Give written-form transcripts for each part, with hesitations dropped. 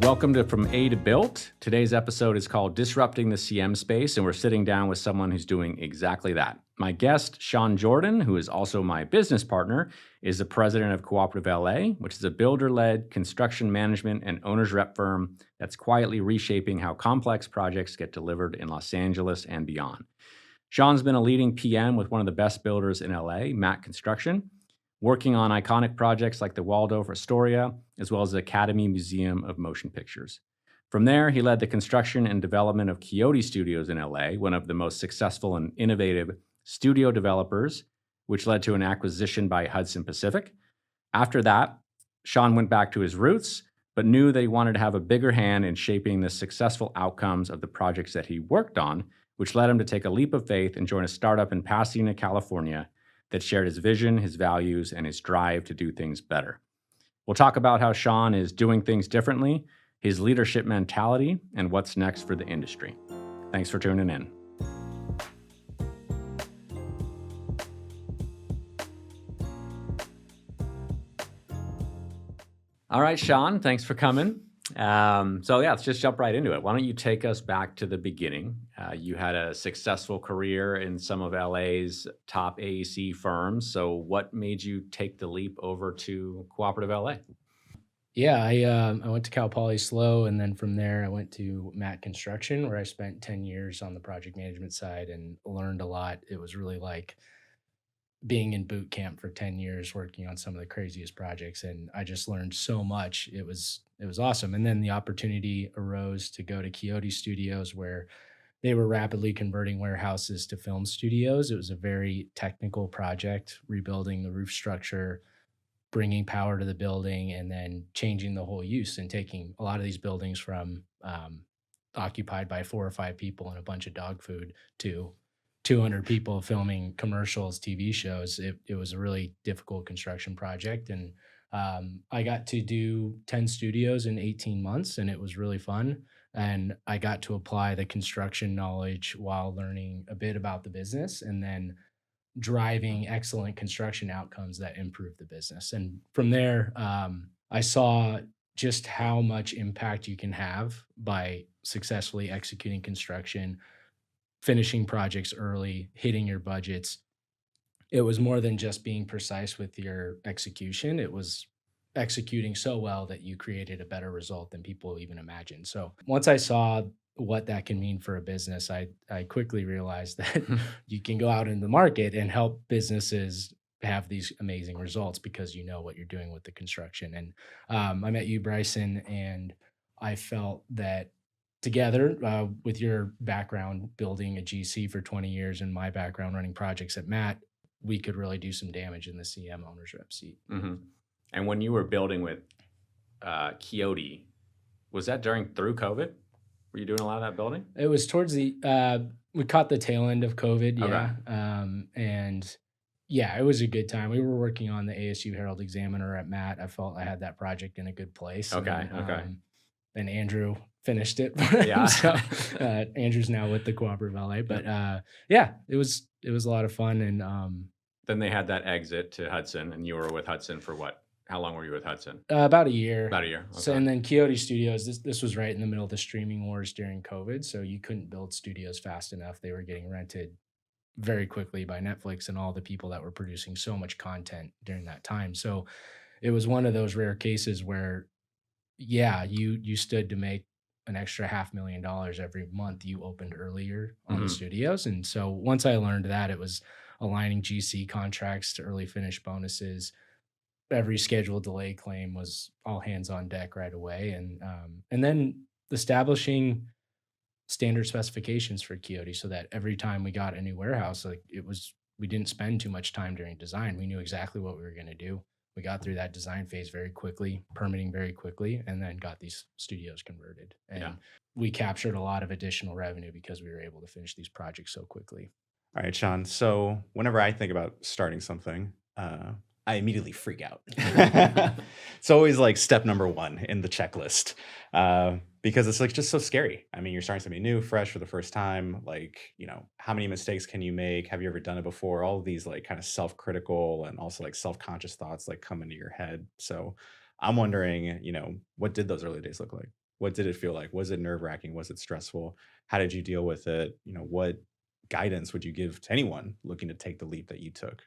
Welcome to From A to Built. Today's episode is called Disrupting the CM Space, and we're sitting down with someone who's doing exactly that. My guest, Sean Jordan, who is also my business partner, is the president of Cooperative LA, which is a builder-led construction management and owner's rep firm that's quietly reshaping how complex projects get delivered in Los Angeles and beyond. Sean's been a leading PM with one of the best builders in LA, Matt Construction, working on iconic projects like the Waldorf Astoria, as well as the Academy Museum of Motion Pictures. From there, he led the construction and development of Coyote Studios in LA, one of the most successful and innovative studio developers, which led to an acquisition by Hudson Pacific. After that, Sean went back to his roots, but knew that he wanted to have a bigger hand in shaping the successful outcomes of the projects that he worked on, which led him to take a leap of faith and join a startup in Pasadena, California, that shared his vision, his values, and his drive to do things better. We'll talk about how Sean is doing things differently, his leadership mentality, and what's next for the industry. Thanks for tuning in. All right, Sean, thanks for coming. Let's just jump right into it. Why don't you take us back to the beginning? You had a successful career in some of LA's top AEC firms. So what made you take the leap over to Cooperative LA? Yeah, I went to Cal Poly SLO, and then from there I went to Matt Construction, where I spent 10 years on the project management side and learned a lot. It was really like being in boot camp for 10 years working on some of the craziest projects, and I just learned so much. It was awesome. And then the opportunity arose to go to Coyote Studios, where they were rapidly converting warehouses to film studios. It was a very technical project, rebuilding the roof structure, bringing power to the building, and then changing the whole use and taking a lot of these buildings from occupied by 4 or 5 people and a bunch of dog food to 200 people filming commercials, TV shows. It was a really difficult construction project. And I got to do 10 studios in 18 months, and it was really fun. And I got to apply the construction knowledge while learning a bit about the business, and then driving excellent construction outcomes that improve the business. And from there, I saw just how much impact you can have by successfully executing construction, finishing projects early, hitting your budgets. It was more than just being precise with your execution. It was executing so well that you created a better result than people even imagined. So once I saw what that can mean for a business, I quickly realized that you can go out in the market and help businesses have these amazing results because you know what you're doing with the construction. And I met you, Bryson, and I felt that together, with your background building a GC for 20 years and my background running projects at Matt, we could really do some damage in the CM owner's rep seat. Mm-hmm. And when you were building with Coyote, was that through COVID? Were you doing a lot of that building? It was towards we caught the tail end of COVID, yeah. Okay. And yeah, it was a good time. We were working on the ASU Herald Examiner at Matt. I felt I had that project in a good place. Okay, And Andrew finished it. Yeah. So Andrew's now with the Cooperative LA. But yeah, it was a lot of fun. And then they had that exit to Hudson, and you were with Hudson for what? How long were you with Hudson? About a year. About a year. Okay. So, and then Coyote Studios, this was right in the middle of the streaming wars during COVID. So you couldn't build studios fast enough. They were getting rented very quickly by Netflix and all the people that were producing so much content during that time. So it was one of those rare cases where, yeah, you stood to make an extra $500,000 every month you opened earlier on the studios. And so once I learned that, it was aligning GC contracts to early finish bonuses. Every scheduled delay claim was all hands on deck right away. And then establishing standard specifications for Coyote so that every time we got a new warehouse, we didn't spend too much time during design. We knew exactly what we were going to do. We got through that design phase very quickly, permitting very quickly, and then got these studios converted. And we captured a lot of additional revenue because we were able to finish these projects so quickly. All right, Sean. So whenever I think about starting something, I immediately freak out. It's always like step number 1 in the checklist because it's like just so scary. I mean, you're starting something new, fresh for the first time. Like, how many mistakes can you make? Have you ever done it before? All of these like kind of self-critical and also like self-conscious thoughts like come into your head. So I'm wondering, what did those early days look like? What did it feel like? Was it nerve-wracking? Was it stressful? How did you deal with it? What guidance would you give to anyone looking to take the leap that you took?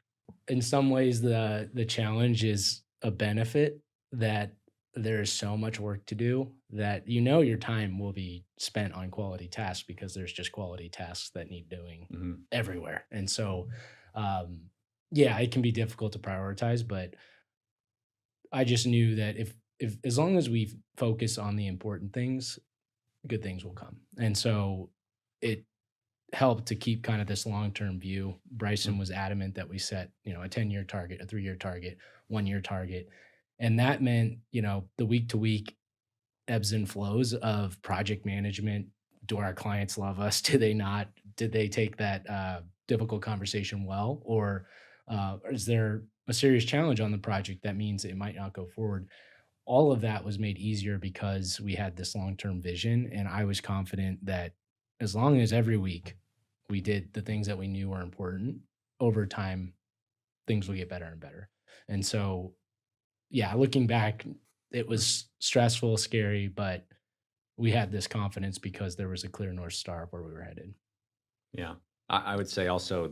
In some ways, the challenge is a benefit that there is so much work to do that your time will be spent on quality tasks because there's just quality tasks that need doing Mhm. everywhere. And so, yeah, it can be difficult to prioritize, but I just knew that if as long as we focus on the important things, good things will come. And so it helped to keep kind of this long-term view. Bryson was adamant that we set, a 10-year target, a 3-year target, 1-year target. And that meant, the week to week ebbs and flows of project management. Do our clients love us? Do they not? Did they take that difficult conversation well? Or is there a serious challenge on the project that means it might not go forward? All of that was made easier because we had this long-term vision. And I was confident that as long as every week we did the things that we knew were important, over time, things will get better and better. And so, yeah, looking back, it was stressful, scary, but we had this confidence because there was a clear North Star of where we were headed. Yeah. I would say also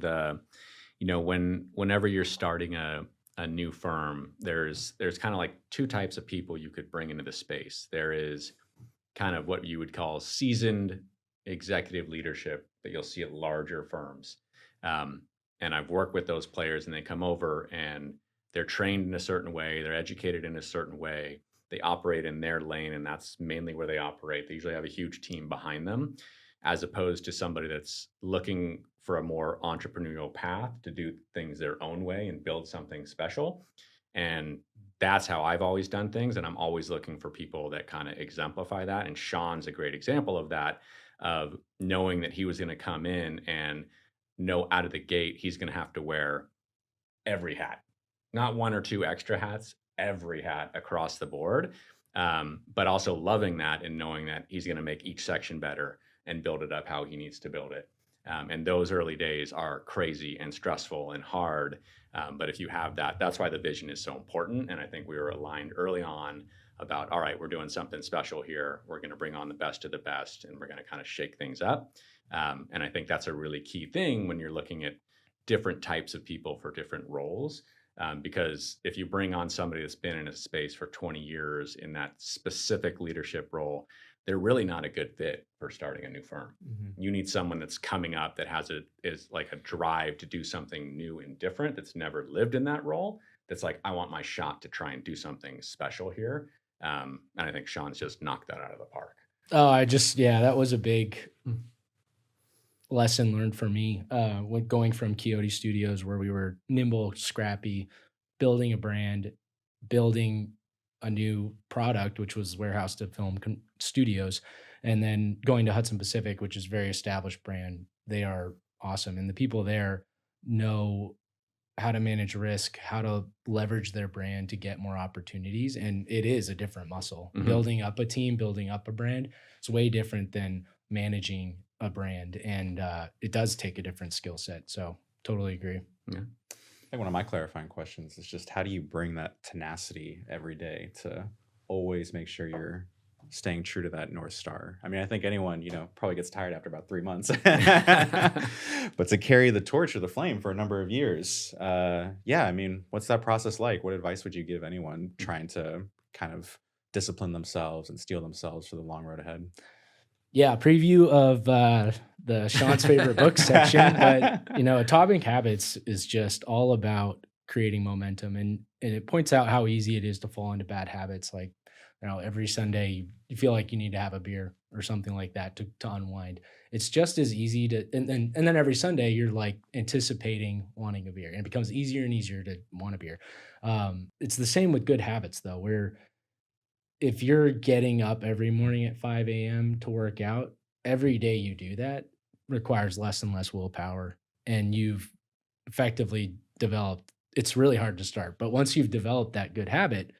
whenever you're starting a new firm, there's kind of like two types of people you could bring into the space. There is kind of what you would call seasoned executive leadership that you'll see at larger firms. Um, and I've worked with those players, and they come over and they're trained in a certain way, they're educated in a certain way, they operate in their lane, and that's mainly where they operate. They usually have a huge team behind them, as opposed to somebody that's looking for a more entrepreneurial path to do things their own way and build something special. And that's how I've always done things. And I'm always looking for people that kind of exemplify that. And Sean's a great example of that, of knowing that he was going to come in and know out of the gate, he's going to have to wear every hat, not one or two extra hats, every hat across the board. But also loving that and knowing that he's going to make each section better and build it up how he needs to build it. And those early days are crazy and stressful and hard. But if you have that, that's why the vision is so important. And I think we were aligned early on about, all right, we're doing something special here. We're going to bring on the best of the best, and we're going to kind of shake things up. And I think that's a really key thing when you're looking at different types of people for different roles. Because if you bring on somebody that's been in a space for 20 years in that specific leadership role, they're really not a good fit for starting a new firm. You need someone that's coming up that is like a drive to do something new and different, that's never lived in that role. That's like, I want my shot to try and do something special here. And I think Sean's just knocked that out of the park. Oh, yeah, that was a big lesson learned for me. When going from Coyote Studios, where we were nimble, scrappy, building a brand, building a new product, which was Warehouse to Film Studios, and then going to Hudson Pacific, which is a very established brand. They are awesome, and the people there know how to manage risk, how to leverage their brand to get more opportunities. And it is a different muscle. Mhm. Building up a team, building up a brand, it's way different than managing a brand. And it does take a different skill set. So totally agree. I think one of my clarifying questions is just how do you bring that tenacity every day to always make sure you're staying true to that North Star? I mean, I think anyone, probably gets tired after about 3 months. But to carry the torch or the flame for a number of years, yeah, I mean, what's that process like? What advice would you give anyone trying to kind of discipline themselves and steel themselves for the long road ahead? Yeah, preview of the Sean's favorite book section. But, Atomic Habits is just all about creating momentum. And it points out how easy it is to fall into bad habits. Like, every Sunday you feel like you need to have a beer or something like that to unwind. It's just as easy to, and then every Sunday you're like anticipating wanting a beer, and it becomes easier and easier to want a beer. It's the same with good habits though, where if you're getting up every morning at 5 a.m. to work out, every day you do that requires less and less willpower. And you've effectively developed, it's really hard to start. But once you've developed that good habit,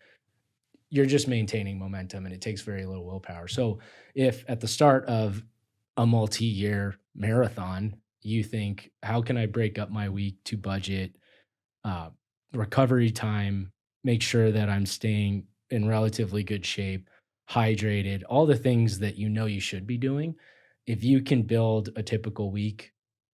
you're just maintaining momentum, and it takes very little willpower. So if at the start of a multi-year marathon, you think, how can I break up my week to budget uh, recovery time, make sure that I'm staying in relatively good shape, hydrated, all the things that you know you should be doing. If you can build a typical week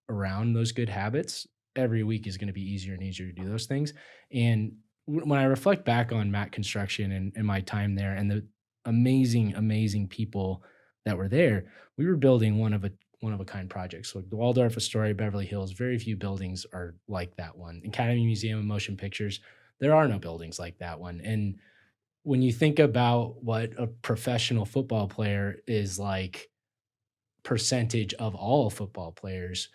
around those good habits, every week is going to be easier and easier to do those things. And when I reflect back on Matt Construction and my time there and the amazing, amazing people that were there, we were building one of a kind projects. So the Waldorf Astoria, Beverly Hills, very few buildings are like that one. Academy Museum of Motion Pictures, there are no buildings like that one. And when you think about what a professional football player is like percentage of all football players,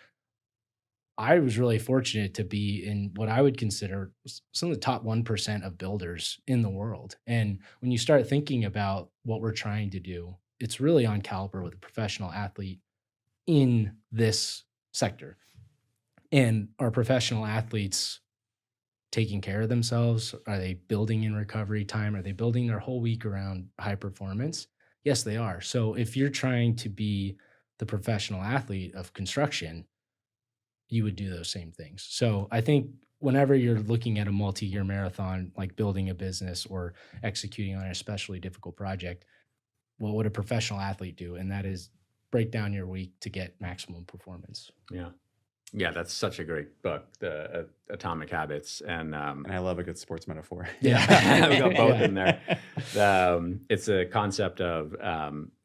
I was really fortunate to be in what I would consider some of the top 1% of builders in the world. And when you start thinking about what we're trying to do, it's really on caliber with a professional athlete in this sector. And are professional athletes taking care of themselves? Are they building in recovery time? Are they building their whole week around high performance? Yes, they are. So if you're trying to be the professional athlete of construction, you would do those same things. So I think whenever you're looking at a multi-year marathon, like building a business or executing on an especially difficult project, what would a professional athlete do? And that is break down your week to get maximum performance. Yeah. Yeah, that's such a great book, the Atomic Habits, and And I love a good sports metaphor. yeah, we got both Yeah. in there. It's a concept of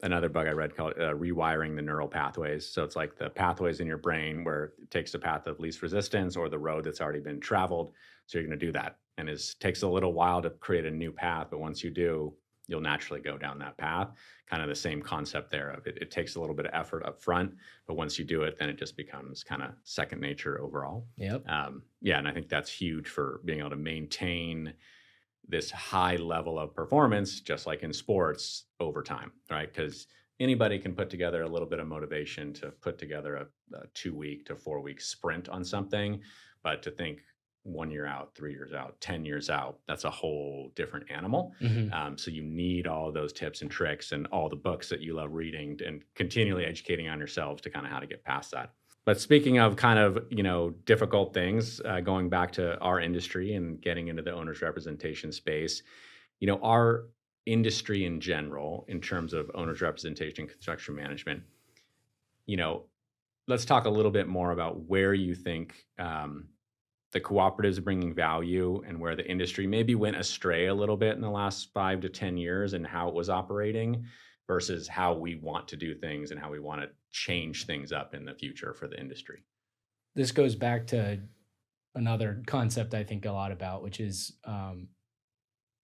another book I read called Rewiring the Neural Pathways. So it's like the pathways in your brain where it takes the path of least resistance or the road that's already been traveled. So you're going to do that, and it takes a little while to create a new path, but once you do, you'll naturally go down that path. Kind of the same concept there of it takes a little bit of effort up front, but once you do it, then it just becomes kind of second nature overall. Yep. Yeah, and I think that's huge for being able to maintain this high level of performance, just like in sports over time, right? Because anybody can put together a little bit of motivation to put together a 2 week to 4 week sprint on something, but to think 1 year out, 3 years out, 10 years out, that's a whole different animal. Mhm. So you need all those tips and tricks and all the books that you love reading and continually educating on yourselves to kind of how to get past that. But speaking of kind of, difficult things, going back to our industry and getting into the owner's representation space, our industry in general, in terms of owner's representation, construction management, you know, let's talk a little bit more about where you think the cooperatives are bringing value and where the industry maybe went astray a little bit in the last 5 to 10 years and how it was operating versus how we want to do things and how we want to change things up in the future for the industry. This goes back to another concept I think a lot about, which is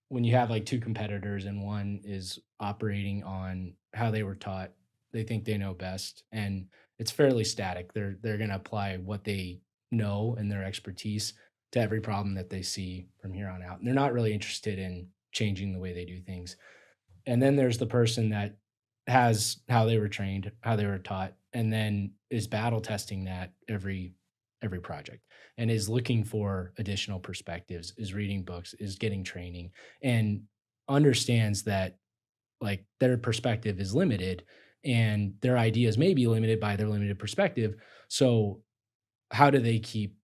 when you have like two competitors and one is operating on how they were taught, they think they know best, and it's fairly static. They're going to apply what they know and their expertise to every problem that they see from here on out. And they're not really interested in changing the way they do things. And then there's the person that has how they were trained, how they were taught, and then is battle testing that every project and is looking for additional perspectives, is reading books, is getting training, and understands that like their perspective is limited and their ideas may be limited by their limited perspective. So how do they keep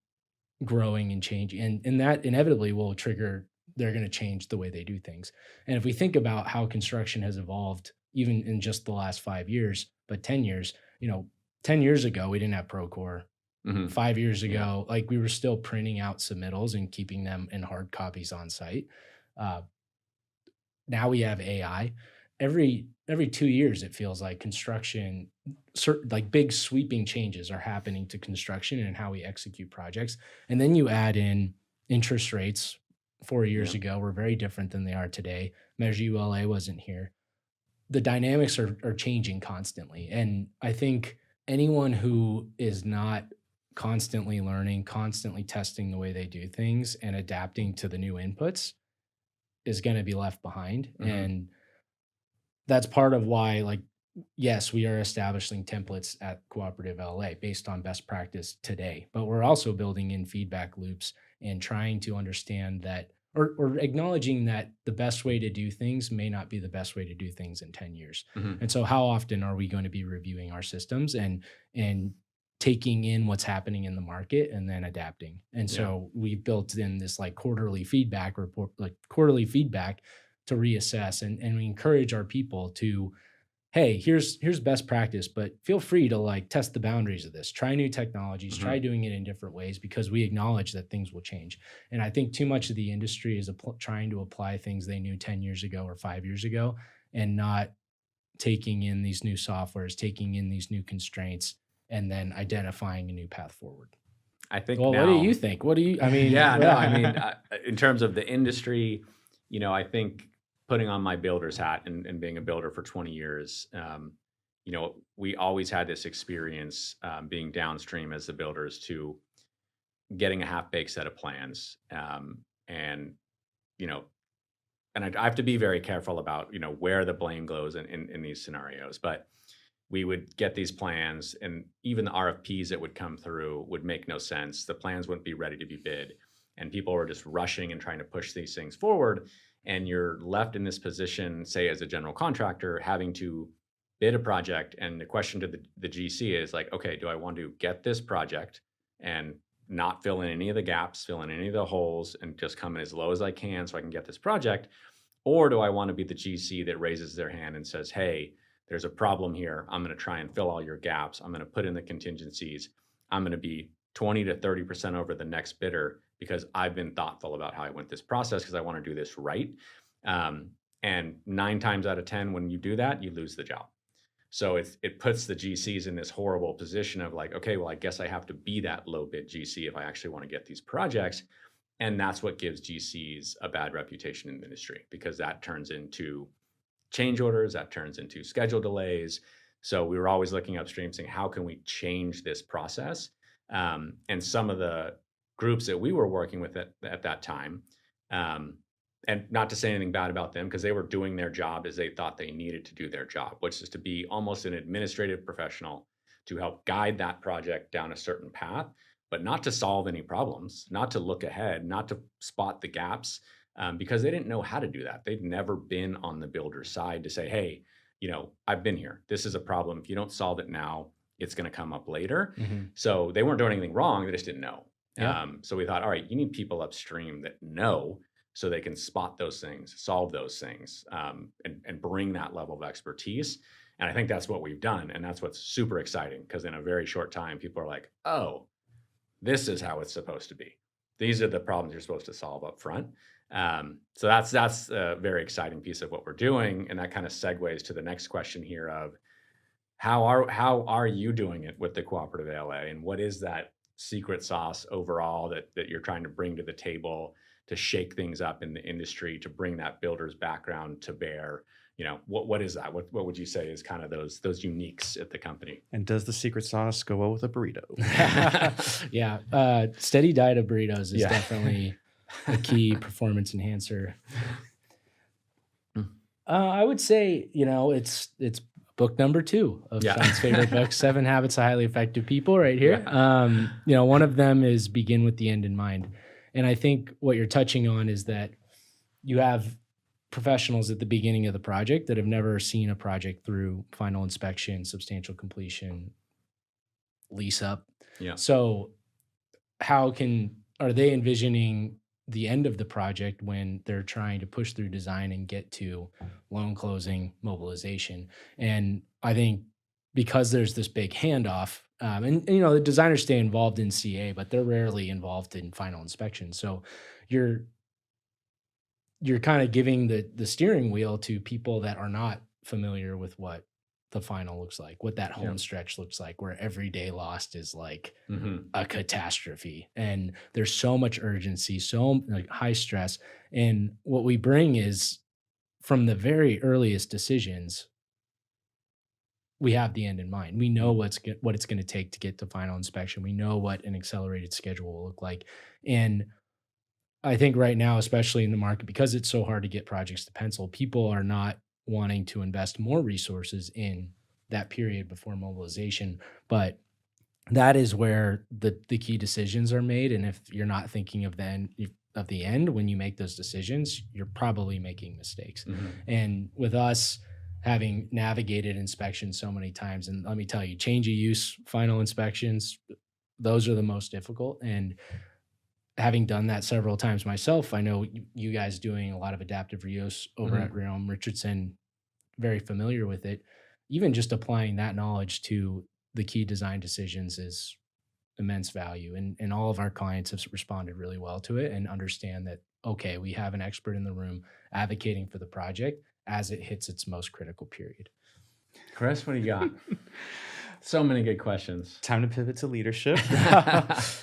growing and changing? And that inevitably will trigger they're going to change the way they do things. And if we think about how construction has evolved even in just the last 5 years, but 10 years, 10 years ago we didn't have Procore. Hmm. 5 years Yeah. ago, like we were still printing out submittals and keeping them in hard copies on site. Uh, Now we have AI. Every 2 years, it feels like construction, like big sweeping changes are happening to construction and how we execute projects. And then you add in interest rates. 4 years Yeah. ago were very different than they are today. Measure ULA wasn't here. The dynamics are changing constantly, and I think anyone who is not constantly learning, constantly testing the way they do things, and adapting to the new inputs is going to be left behind. Mhm. And that's part of why, like, yes, we are establishing templates at Cooperative LA based on best practice today, but we're also building in feedback loops and trying to understand that or acknowledging that the best way to do things may not be the best way to do things in 10 years. Mhm. And so how often are we going to be reviewing our systems and taking in what's happening in the market and then adapting? And Yeah. so we built in this like quarterly feedback report, like quarterly feedback to reassess, and we encourage our people to, hey, here's best practice, but feel free to like test the boundaries of this, try new technologies, try doing it in different ways, because we acknowledge that things will change. And I think too much of the industry is trying to apply things they knew 10 years ago or 5 years ago, and not taking in these new softwares, taking in these new constraints, and then identifying a new path forward. I think Well, now, what do you think? What do you, I mean, yeah, no, I mean, in terms of the industry, I think putting on my builder's hat and being a builder for 20 years, we always had this experience being downstream as the builders to getting a half-baked set of plans. And, you know, and I have to be very careful about, where the blame goes in these scenarios. But we would get these plans, and even the RFPs that would come through would make no sense. The plans wouldn't be ready to be bid, and people were just rushing and trying to push these things forward. And you're left in this position, say, as a general contractor, having to bid a project. And the question to the GC is like, okay, do I want to get this project and not fill in any of the gaps, fill in any of the holes, and just come in as low as I can so I can get this project? Or do I want to be the GC that raises their hand and says, hey, there's a problem here. I'm going to try and fill all your gaps. I'm going to put in the contingencies. I'm going to be 20 to 30% over the next bidder because I've been thoughtful about how I went this process because I want to do this right. And 9 times out of 10, when you do that, you lose the job. So it puts the GCs in this horrible position of like, okay, well, I guess I have to be that low bid GC if I actually want to get these projects. And that's what gives GCs a bad reputation in the industry, because that turns into change orders, that turns into schedule delays. So we were always looking upstream saying, how can we change this process? And some of the groups that we were working with at that time, and not to say anything bad about them, because they were doing their job as they thought they needed to do their job, which is to be almost an administrative professional to help guide that project down a certain path, but not to solve any problems, not to look ahead, not to spot the gaps, because they didn't know how to do that. They'd never been on the builder side to say, hey, I've been here. This is a problem. If you don't solve it now, it's going to come up later. So they weren't doing anything wrong. They just didn't know. Yeah. So we thought, all right, you need people upstream that know, so they can spot those things, solve those things, and bring that level of expertise. And I think that's what we've done. And that's what's super exciting, because in a very short time, people are like, oh, this is how it's supposed to be. These are the problems you're supposed to solve up front. So that's a very exciting piece of what we're doing. And that kind of segues to the next question here of how are you doing it with the Cooperative ALA? And what is that secret sauce overall that you're trying to bring to the table to shake things up in the industry, to bring that builder's background to bear? What is that? What would you say is kind of those uniques at the company? And does the secret sauce go well with a burrito? Yeah. Steady diet of burritos is definitely a key performance enhancer. I would say, it's book number 2 of Sean's favorite book, 7 Habits of Highly Effective People, right here. Yeah. One of them is begin with the end in mind. And I think what you're touching on is that you have professionals at the beginning of the project that have never seen a project through final inspection, substantial completion, lease up. Yeah. So are they envisioning the end of the project when they're trying to push through design and get to loan closing, mobilization? And I think because there's this big handoff, and the designers stay involved in CA, but they're rarely involved in final inspection. So you're kind of giving the steering wheel to people that are not familiar with what the final looks like, what that home stretch looks like, where every day lost is like a catastrophe. And there's so much urgency, so like high stress. And what we bring is, from the very earliest decisions, we have the end in mind. We know what it's going to take to get to final inspection. We know what an accelerated schedule will look like. And I think right now, especially in the market, because it's so hard to get projects to pencil, people are not wanting to invest more resources in that period before mobilization. But that is where the key decisions are made. And if you're not thinking of the end when you make those decisions, you're probably making mistakes. And with us having navigated inspections so many times, and let me tell you, change of use final inspections, those are the most difficult. And having done that several times myself, I know you guys doing a lot of adaptive reuse over Mhm. at Realm Richardson, very familiar with it. Even just applying that knowledge to the key design decisions is immense value. And all of our clients have responded really well to it and understand that, okay, we have an expert in the room advocating for the project as it hits its most critical period. Chris, what do you got? So many good questions. Time to pivot to leadership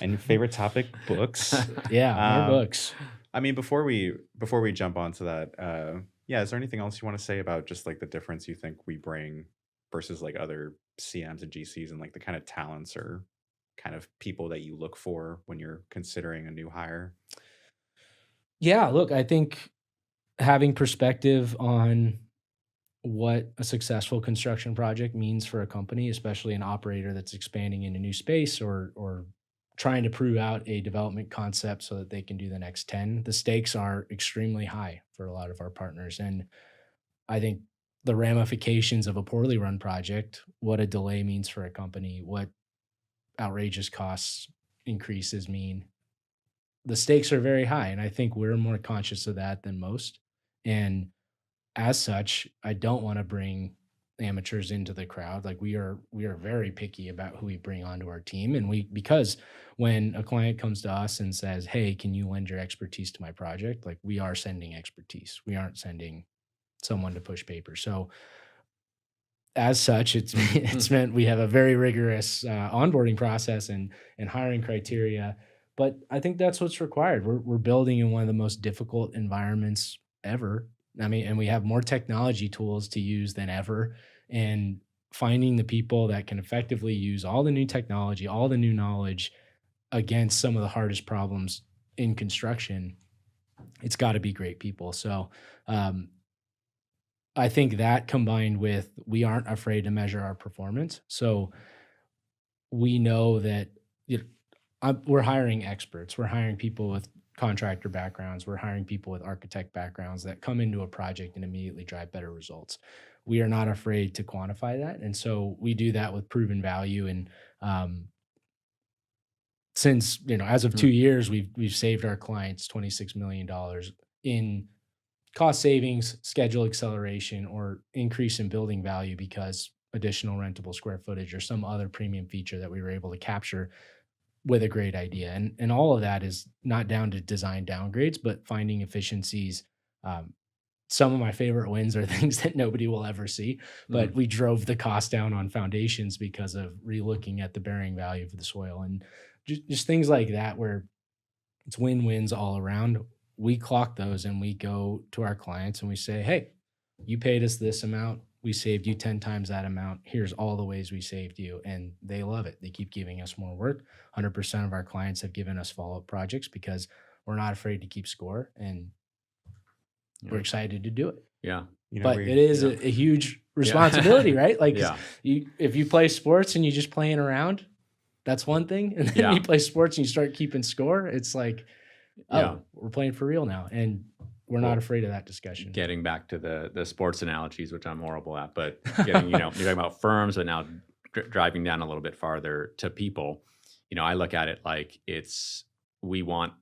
and your favorite topic, books. Yeah, more Um, books. I mean, before we jump onto that, yeah, is there anything else you want to say about just like the difference you think we bring versus like other CMs and GCs and like the kind of talents or kind of people that you look for when you're considering a new hire? Yeah, look, I think having perspective on what a successful construction project means for a company, especially an operator that's expanding in a new space or trying to prove out a development concept so that they can do the next 10. The stakes are extremely high for a lot of our partners. And I think the ramifications of a poorly run project, what a delay means for a company, what outrageous costs increases mean, the stakes are very high. And I think we're more conscious of that than most. And as such, I don't want to bring amateurs into the crowd. Like we are very picky about who we bring onto our team. And because when a client comes to us and says, "Hey, can you lend your expertise to my project?" Like we are sending expertise. We aren't sending someone to push paper. So as such, it's meant we have a very rigorous onboarding process and hiring criteria. But I think that's what's required. We're building in one of the most difficult environments ever. I mean, and we have more technology tools to use than ever. And finding the people that can effectively use all the new technology, all the new knowledge against some of the hardest problems in construction, it's got to be great people. So um, I think that combined with we aren't afraid to measure our performance. So we know that you know, we're hiring experts. We're hiring people with contractor backgrounds. We're hiring people with architect backgrounds that come into a project and immediately drive better results. We are not afraid to quantify that. And so we do that with proven value. And since, as of 2 years, we've saved our clients $26 million in cost savings, schedule acceleration, or increase in building value because additional rentable square footage or some other premium feature that we were able to capture with a great idea. And all of that is not down to design downgrades, but finding efficiencies. Um, some of my favorite wins are things that nobody will ever see, but we drove the cost down on foundations because of relooking at the bearing value of the soil and just things like that where it's win-wins all around. We clock those and we go to our clients and we say, "Hey, you paid us this amount. We saved you 10 times that amount. Here's all the ways we saved you." And they love it. They keep giving us more work. 100% of our clients have given us follow-up projects because we're not afraid to keep score and we're excited to do it. Yeah. But it is a huge responsibility, right? Like if you play sports and you're just playing around, that's one thing. And then you play sports and you start keeping score. It's like, we're playing for real now. And we're not afraid of that discussion. Getting back to the sports analogies, which I'm horrible at, but getting, you're talking about firms, but now driving down a little bit farther to people, I look at it like we want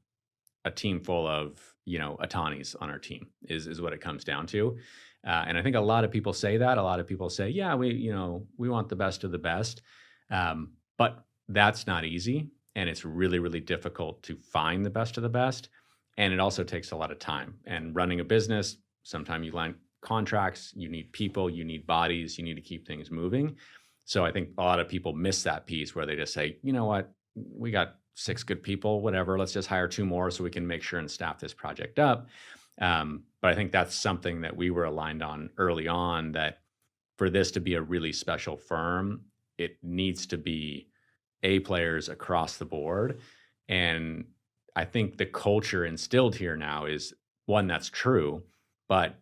a team full of, Atanis on our team is what it comes down to. And I think a lot of people say that. A lot of people say, yeah, we want the best of the best. But that's not easy. And it's really, really difficult to find the best of the best. And it also takes a lot of time. And running a business, sometimes you line contracts, you need people, you need bodies, you need to keep things moving. So I think a lot of people miss that piece where they just say, you know what, we got 6 good people, whatever, let's just hire 2 more so we can make sure and staff this project up. But I think that's something that we were aligned on early on, that for this to be a really special firm, it needs to be A players across the board. And I think the culture instilled here now is one that's true, but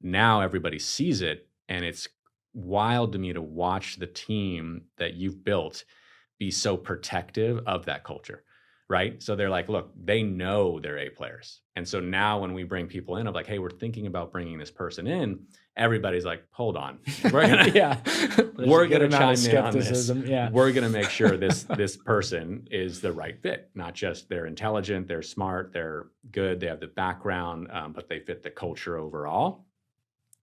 now everybody sees it. And it's wild to me to watch the team that you've built be so protective of that culture. right? So they're like, look, they know they're A players. And so now when we bring people in of like, hey, we're thinking about bringing this person in, everybody's like, hold on, we're gonna Yeah. There's a we're good gonna amount of chime in on this. skepticism. Yeah. We're gonna make sure this person is the right fit, not just they're intelligent, they're smart, they're good, they have the background, but they fit the culture overall.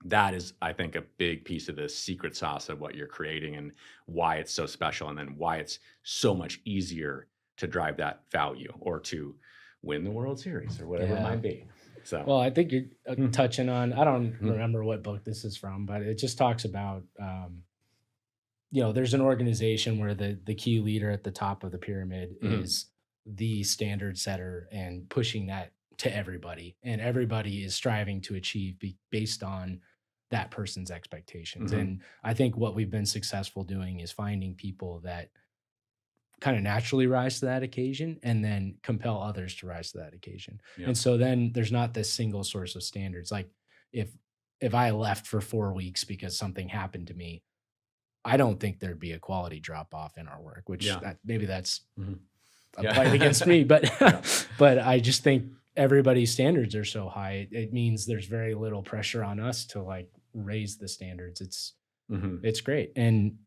That is, I think, a big piece of the secret sauce of what you're creating and why it's so special, and then why it's so much easier to drive that value or to win the World Series or whatever it Yeah. might be. So, Well, I think you're Mhm. touching on, I don't Mhm. remember what book this is from, but it just talks about, there's an organization where the key leader at the top of the pyramid Mhm. is the standard setter and pushing that to everybody. And everybody is striving to achieve based on that person's expectations. Mhm. And I think what we've been successful doing is finding people that kind of naturally rise to that occasion and then compel others to rise to that occasion. Yeah. And so then there's not this single source of standards. Like if if I left for 4 weeks because something happened to me, I don't think there'd be a quality drop off in our work, which Yeah. maybe that's Mhm. a Yeah. fight against me, but Yeah. but I just think everybody's standards are so high. It means there's very little pressure on us to like raise the standards. Mhm. It's great. And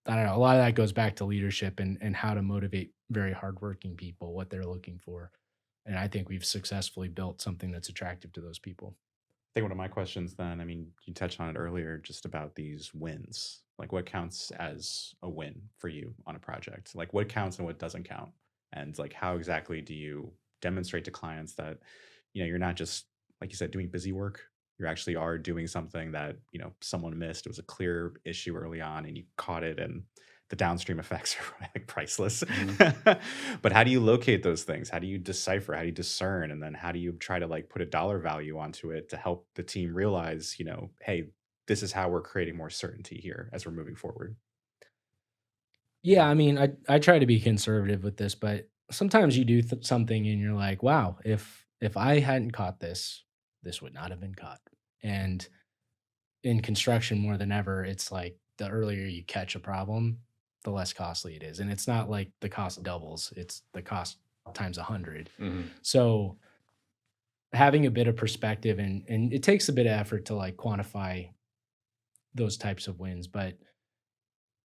I don't know, a lot of that goes back to leadership and how to motivate very hardworking people, what they're looking for. And I think we've successfully built something that's attractive to those people. I think one of my questions then, I mean, you touched on it earlier just about these wins. Like what counts as a win for you on a project? Like what counts and what doesn't count? And like how exactly do you demonstrate to clients that, you're not just, like you said, doing busy work. You actually are doing something that, someone missed. It was a clear issue early on and you caught it, and the downstream effects are like priceless. But how do you locate those things? How do you decipher? How do you discern? And then how do you try to like put a dollar value onto it to help the team realize, hey, this is how we're creating more certainty here as we're moving forward. Yeah, I mean, I try to be conservative with this, but sometimes you do something and you're like, wow, if I hadn't caught this, this would not have been caught. And in construction more than ever, it's like the earlier you catch a problem, the less costly it is. And it's not like the cost doubles, it's the cost times 100. Mhm. So having a bit of perspective and it takes a bit of effort to like quantify those types of wins, but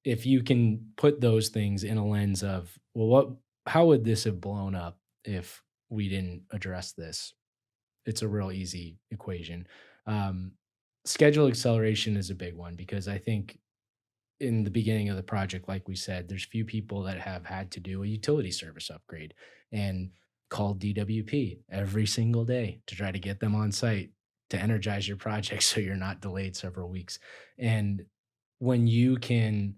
if you can put those things in a lens of, well, how would this have blown up if we didn't address this? It's a real easy equation. Um, Schedule acceleration is a big one because I think in the beginning of the project, like we said, there's few people that have had to do a utility service upgrade and call DWP every single day to try to get them on site to energize your project so you're not delayed several weeks. And when you can,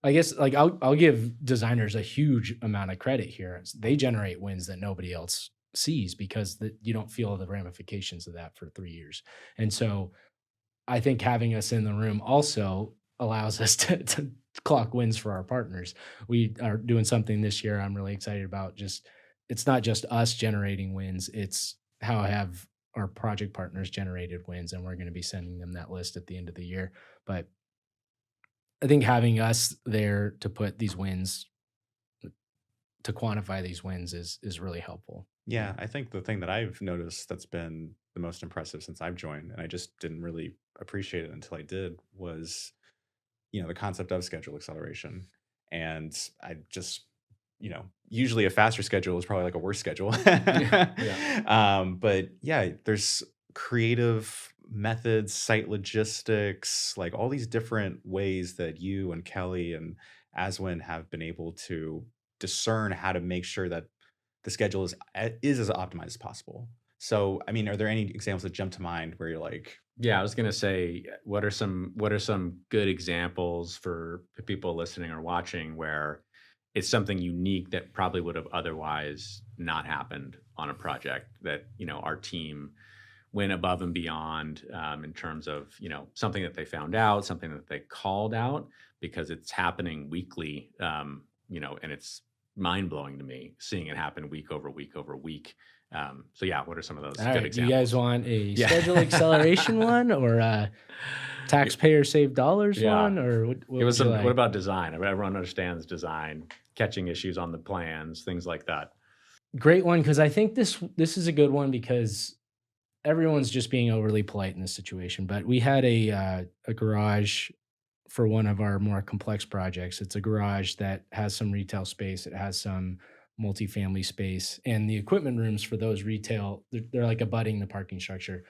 I guess, like I'll give designers a huge amount of credit here. They generate wins that nobody else sees because you don't feel the ramifications of that for 3 years. And so I think having us in the room also allows us to clock wins for our partners. We are doing something this year I'm really excited about. Just it's not just us generating wins, it's how have our project partners generated wins, and we're going to be sending them that list at the end of the year. But I think having us there to put these wins to quantify these wins is really helpful. Yeah, I think the thing that I've noticed that's been the most impressive since I've joined, and I just didn't really appreciate it until I did, was the concept of schedule acceleration. And I just, usually a faster schedule is probably like a worse schedule. Yeah. But yeah, there's creative methods, site logistics, like all these different ways that you and Kelly and Aswin have been able to discern how to make sure that the schedule is as optimized as possible. So, I mean, are there any examples that jump to mind where you're like, Yeah, I was gonna say, what are some good examples for people listening or watching where it's something unique that probably would have otherwise not happened on a project that our team went above and beyond in terms of something that they found out, something that they called out because it's happening weekly, and it's mind blowing to me seeing it happen week over week over week. So yeah, what are some of those All good right. Do examples? you guys want a Yeah. schedule acceleration one or a taxpayer save dollars Yeah. one? Or what Give us would you what like? about design? Everyone understands design, catching issues on the plans, things like that. Great one, because I think this is a good one because everyone's just being overly polite in this situation. But we had a garage for one of our more complex projects. It's a garage that has some retail space. It has some multifamily space, and the equipment rooms for those retail, they're like abutting the parking structure.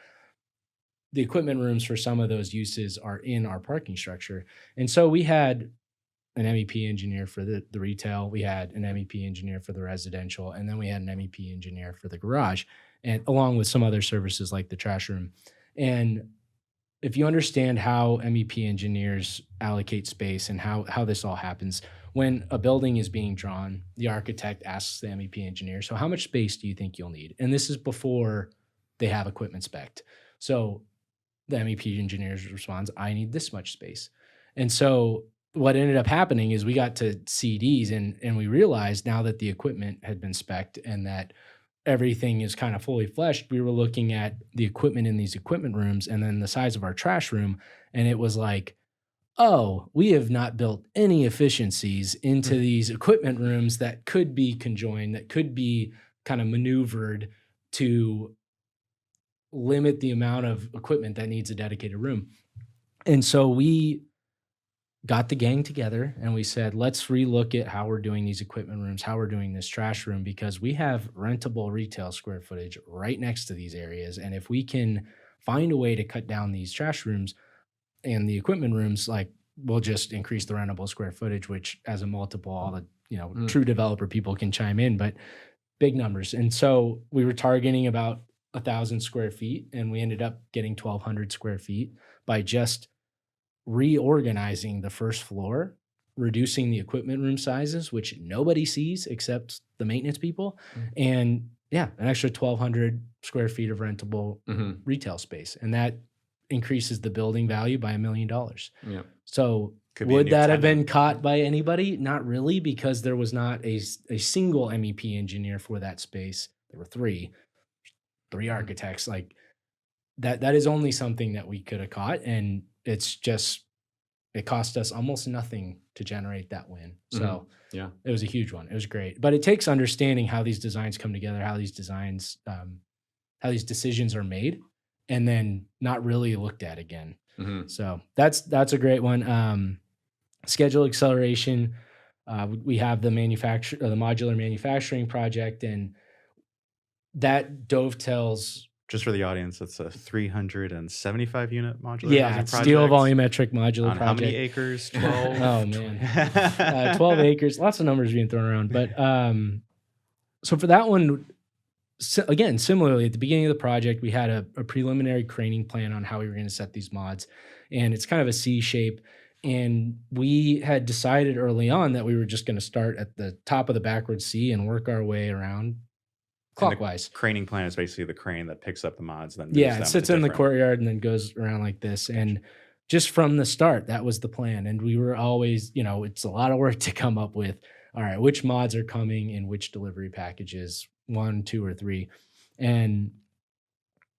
The equipment rooms for some of those uses are in our parking structure. And so we had an MEP engineer for the retail, we had an MEP engineer for the residential, and then we had an MEP engineer for the garage, and along with some other services like the trash room. And if you understand how MEP engineers allocate space and how this all happens, when a building is being drawn, the architect asks the MEP engineer, so how much space do you think you'll need? And this is before they have equipment spec'd. So the MEP engineers responds, I need this much space. And so what ended up happening is we got to CDs and we realized now that the equipment had been spec'd and that everything is kind of fully fleshed, we were looking at the equipment in these equipment rooms and then the size of our trash room. And it was like, oh, we have not built any efficiencies into these equipment rooms that could be conjoined, that could be kind of maneuvered to limit the amount of equipment that needs a dedicated room. And so we got the gang together and we said, let's relook at how we're doing these equipment rooms, how we're doing this trash room, because we have rentable retail square footage right next to these areas. And if we can find a way to cut down these trash rooms and the equipment rooms, like we'll just increase the rentable square footage, which as a multiple, all the, true developer people can chime in, but big numbers. And so we were targeting about 1,000 square feet and we ended up getting 1,200 square feet by just reorganizing the first floor, reducing the equipment room sizes, which nobody sees except the maintenance people, and an extra 1,200 square feet of rentable retail space, and that increases the building value by $1 million. Yeah. So would that have been caught by anybody? Not really, because there was not a single MEP engineer for that space. There were three architects. Like that is only something that we could have caught, and it's just, it cost us almost nothing to generate that win. So it was a huge one. It was great, but it takes understanding how these designs come together, how these designs, how these decisions are made, and then not really looked at again. So that's a great one. Schedule acceleration. We have the modular manufacturing project, and that dovetails. Just for the audience, it's a 375 unit modular Yeah, housing it's project. steel volumetric modular On project. how many acres? 12? Oh, man. 12 acres. Lots of numbers being thrown around. But so for that one, again, similarly, at the beginning of the project, we had a preliminary craning plan on how we were going to set these mods. And it's kind of a C shape. And we had decided early on that we were just going to start at the top of the backward C and work our way around clockwise. Craning plan is basically the crane that picks up the mods. Then it sits in the courtyard and then goes around like this. And just from the start, that was the plan. And we were always, it's a lot of work to come up with, all right, which mods are coming in which delivery packages, 1, 2, or 3. And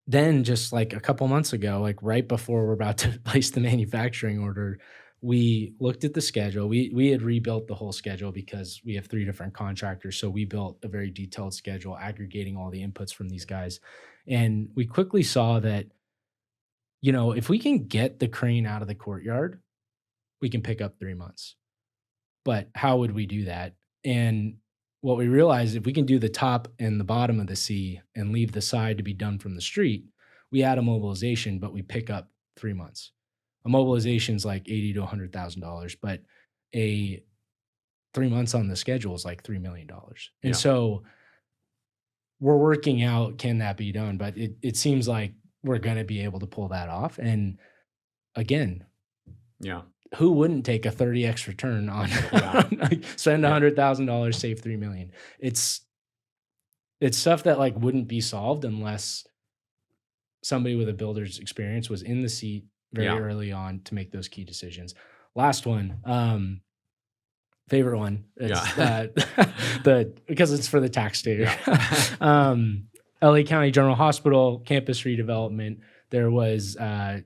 then just like a couple months ago, like right before we're about to place the manufacturing order, we looked at the schedule. We had rebuilt the whole schedule because we have 3 different contractors. So we built a very detailed schedule, aggregating all the inputs from these guys. And we quickly saw that, if we can get the crane out of the courtyard, we can pick up 3 months. But how would we do that? And what we realized, if we can do the top and the bottom of the C and leave the side to be done from the street, we add a mobilization, but we pick up 3 months. A mobilization is like $80,000 to $100,000, but a 3 months on the schedule is like $3 million. And so we're working out, can that be done? But it seems like we're going to be able to pull that off. And again, who wouldn't take a 30x return on spend $100,000, save $3 million? It's stuff that like wouldn't be solved unless somebody with a builder's experience was in the seat very early on to make those key decisions. Last one, favorite one. It's because it's for the taxpayer. LA County General Hospital campus redevelopment, there was a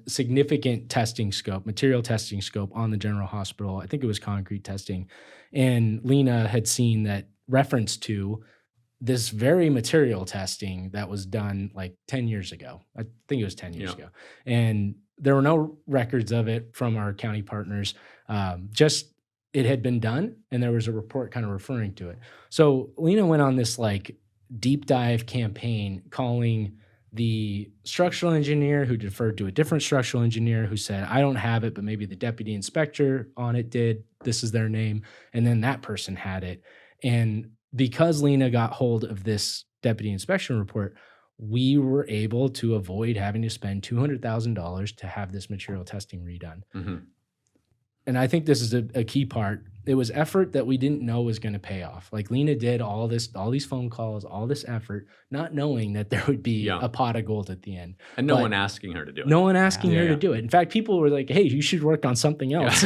significant testing scope, material testing scope on the general hospital. I think it was concrete testing. And Lena had seen that reference to this very material testing that was done like 10 years ago. I think it was 10 years ago. And there were no records of it from our county partners. Just it had been done, and there was a report kind of referring to it. So Lena went on this like deep dive campaign calling the structural engineer, who deferred to a different structural engineer, who said, I don't have it, but maybe the deputy inspector on it did. This is their name. And then that person had it. And because Lena got hold of this deputy inspection report, we were able to avoid having to spend $200,000 to have this material testing redone. Mm-hmm. And I think this is a key part. It was effort that we didn't know was going to pay off. Like Lena did all these phone calls, all this effort, not knowing that there would be a pot of gold at the end. And no one asking her to do it. No one asking her to do it. In fact, people were like, hey, you should work on something else.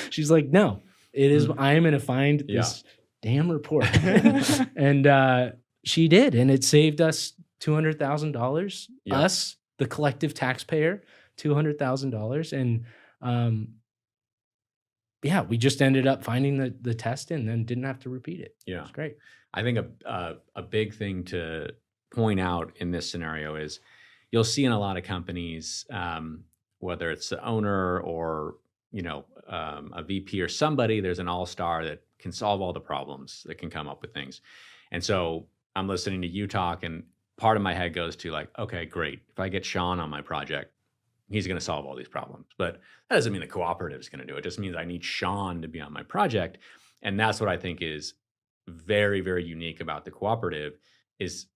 She's like, no, it is. I am going to find this damn report. And she did. And it saved us $200,000, us, the collective taxpayer, $200,000. And we just ended up finding the test and then didn't have to repeat it. Yeah. It's great. I think a big thing to point out in this scenario is you'll see in a lot of companies, whether it's the owner or, a VP or somebody, there's an all-star that can solve all the problems, that can come up with things. And so I'm listening to you talk, and part of my head goes to like, okay, great. If I get Sean on my project, he's going to solve all these problems. But that doesn't mean the cooperative is going to do it. It just means I need Sean to be on my project. And that's what I think is very, very unique about the cooperative is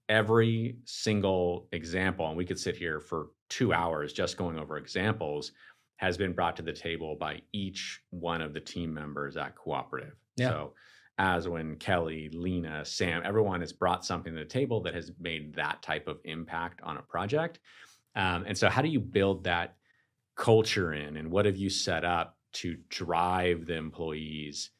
every single example, and we could sit here for 2 hours just going over examples, has been brought to the table by each one of the team members at cooperative. Yeah. So Aswin, Kelly, Lena, Sam, everyone has brought something to the table that has made that type of impact on a project. And so how do you build that culture in, and what have you set up to drive the employees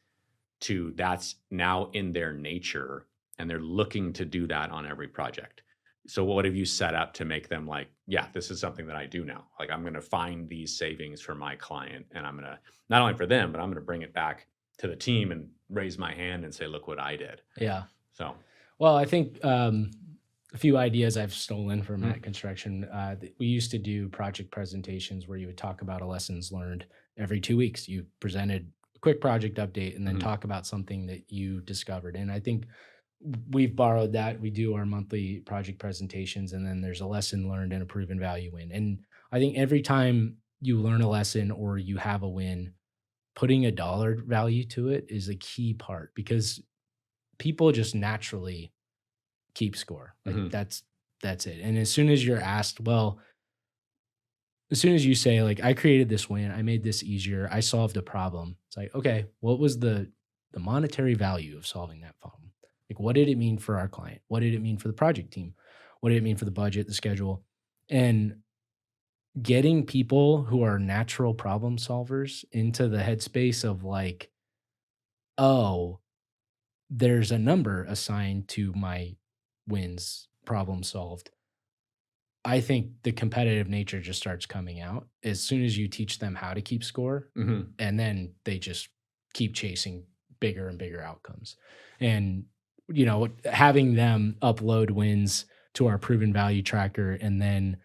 to that's now in their nature and they're looking to do that on every project? So what have you set up to make them like, yeah, this is something that I do now. Like I'm going to find these savings for my client, and I'm going to, not only for them, but I'm going to bring it back to the team and raise my hand and say, look what I did. Yeah. So, well, I think, a few ideas I've stolen from Matt Construction. We used to do project presentations where you would talk about a lessons learned every 2 weeks. You presented a quick project update and then talk about something that you discovered. And I think we've borrowed that. We do our monthly project presentations, and then there's a lesson learned and a proven value win. And I think every time you learn a lesson or you have a win, putting a dollar value to it is a key part, because people just naturally keep score. Like that's it. And as soon as you're asked, well, as soon as you say like, I created this win, I made this easier, I solved a problem. It's like, okay, what was the monetary value of solving that problem? Like, what did it mean for our client? What did it mean for the project team? What did it mean for the budget, the schedule? And getting people who are natural problem solvers into the headspace of like, oh, there's a number assigned to my wins, problem solved. I think the competitive nature just starts coming out as soon as you teach them how to keep score, and then they just keep chasing bigger and bigger outcomes. And, having them upload wins to our proven value tracker, and then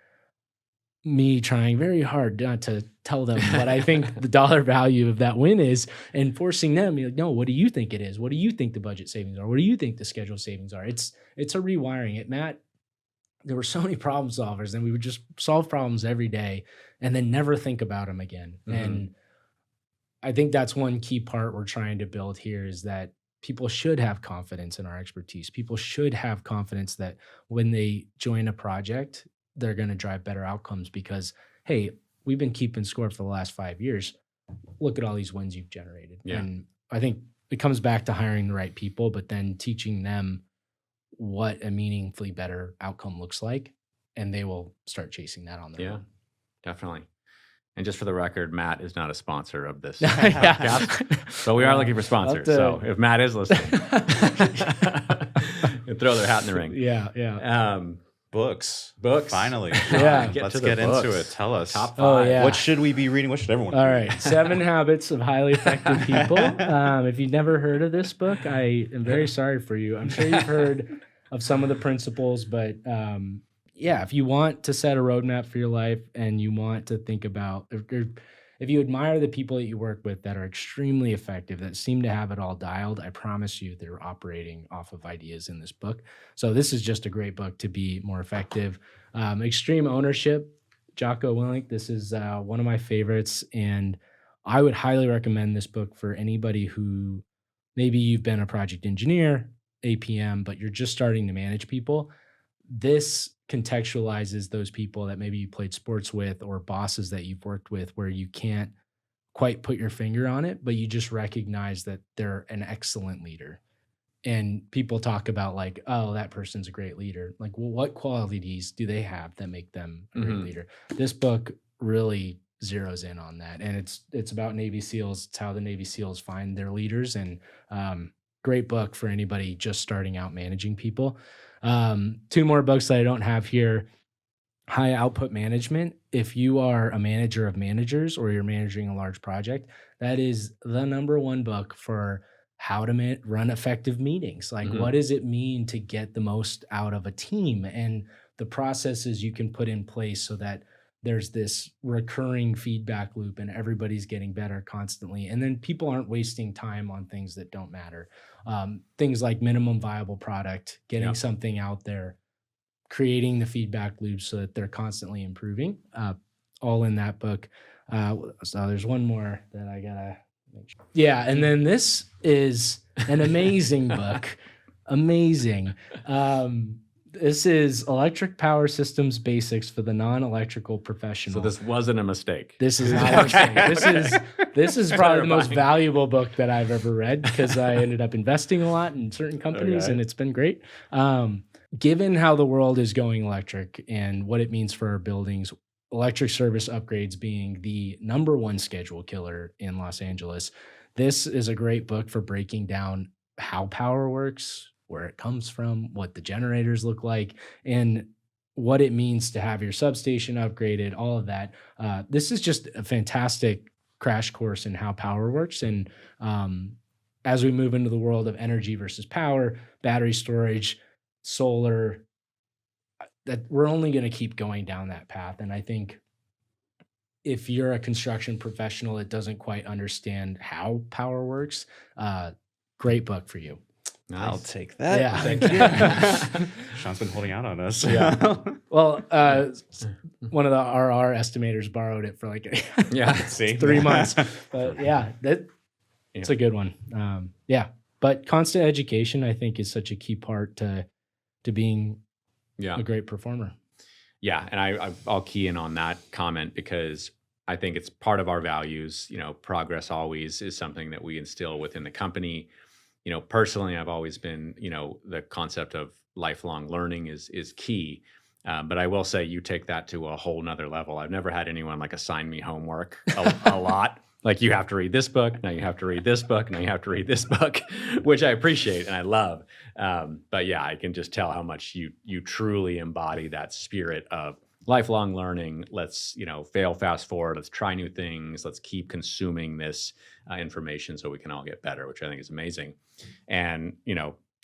me trying very hard not to tell them what I think the dollar value of that win is, and forcing them, like, no, what do you think it is? What do you think the budget savings are? What do you think the schedule savings are? It's a rewiring. At Matt, there were so many problem solvers, and we would just solve problems every day and then never think about them again. And I think that's one key part we're trying to build here, is that people should have confidence in our expertise. People should have confidence that when they join a project, they're going to drive better outcomes because, hey, we've been keeping score for the last 5 years. Look at all these wins you've generated. Yeah. And I think it comes back to hiring the right people, but then teaching them what a meaningfully better outcome looks like, and they will start chasing that on their own. Definitely. And just for the record, Matt is not a sponsor of this Yeah. podcast, but we are looking for sponsors. So if Matt is listening, and throw their hat in the ring. Yeah. Books. Books. Finally. Yeah. Let's get into it. Tell us. Top 5. Oh, yeah. What should we be reading? What should everyone All read? right. 7 Habits of Highly Effective People. If you've never heard of this book, I am very sorry for you. I'm sure you've heard of some of the principles, but yeah, if you want to set a roadmap for your life and you want to think about, if you admire the people that you work with that are extremely effective, that seem to have it all dialed, I promise you they're operating off of ideas in this book. So this is just a great book to be more effective. Extreme Ownership, Jocko Willink. This is one of my favorites, and I would highly recommend this book for anybody who maybe you've been a project engineer, APM, but you're just starting to manage people. This contextualizes those people that maybe you played sports with or bosses that you've worked with where you can't quite put your finger on it, but you just recognize that they're an excellent leader. And people talk about like, oh, that person's a great leader. Like, well, what qualities do they have that make them a great leader? This book really zeroes in on that. And it's about Navy SEALs. It's how the Navy SEALs find their leaders. And great book for anybody just starting out managing people. 2 more books that I don't have here. High Output Management. If you are a manager of managers or you're managing a large project, that is the #1 book for how to run effective meetings. Like, what does it mean to get the most out of a team and the processes you can put in place so that there's this recurring feedback loop and everybody's getting better constantly. And then people aren't wasting time on things that don't matter. Things like minimum viable product, getting something out there, creating the feedback loop so that they're constantly improving, all in that book. So there's one more that I gotta make sure. Yeah, and then this is an amazing book. Amazing. This is Electric Power Systems Basics for the Non-Electrical Professional. So this wasn't a mistake. This is not a mistake. This is probably the most valuable book that I've ever read because I ended up investing a lot in certain companies and it's been great. Given how the world is going electric and what it means for our buildings, electric service upgrades being the #1 schedule killer in Los Angeles, this is a great book for breaking down how power works, where it comes from, what the generators look like, and what it means to have your substation upgraded, all of that. This is just a fantastic crash course in how power works. And as we move into the world of energy versus power, battery storage, solar, that we're only going to keep going down that path. And I think if you're a construction professional that doesn't quite understand how power works, great book for you. Nice. I'll take that. Yeah. Thank you. Sean's been holding out on us. Yeah. Well, one of the RR estimators borrowed it for like 3 months. But yeah, it's a good one. But constant education, I think, is such a key part to being a great performer. Yeah, and I'll key in on that comment because I think it's part of our values. Progress always is something that we instill within the company. Personally, I've always been, the concept of lifelong learning is key. But I will say you take that to a whole nother level. I've never had anyone like assign me homework a lot. Like, you have to read this book, now you have to read this book, now you have to read this book, which I appreciate and I love. But yeah, I can just tell how much you truly embody that spirit of lifelong learning. Let's, fail fast forward. Let's try new things. Let's keep consuming this information so we can all get better, which I think is amazing. And,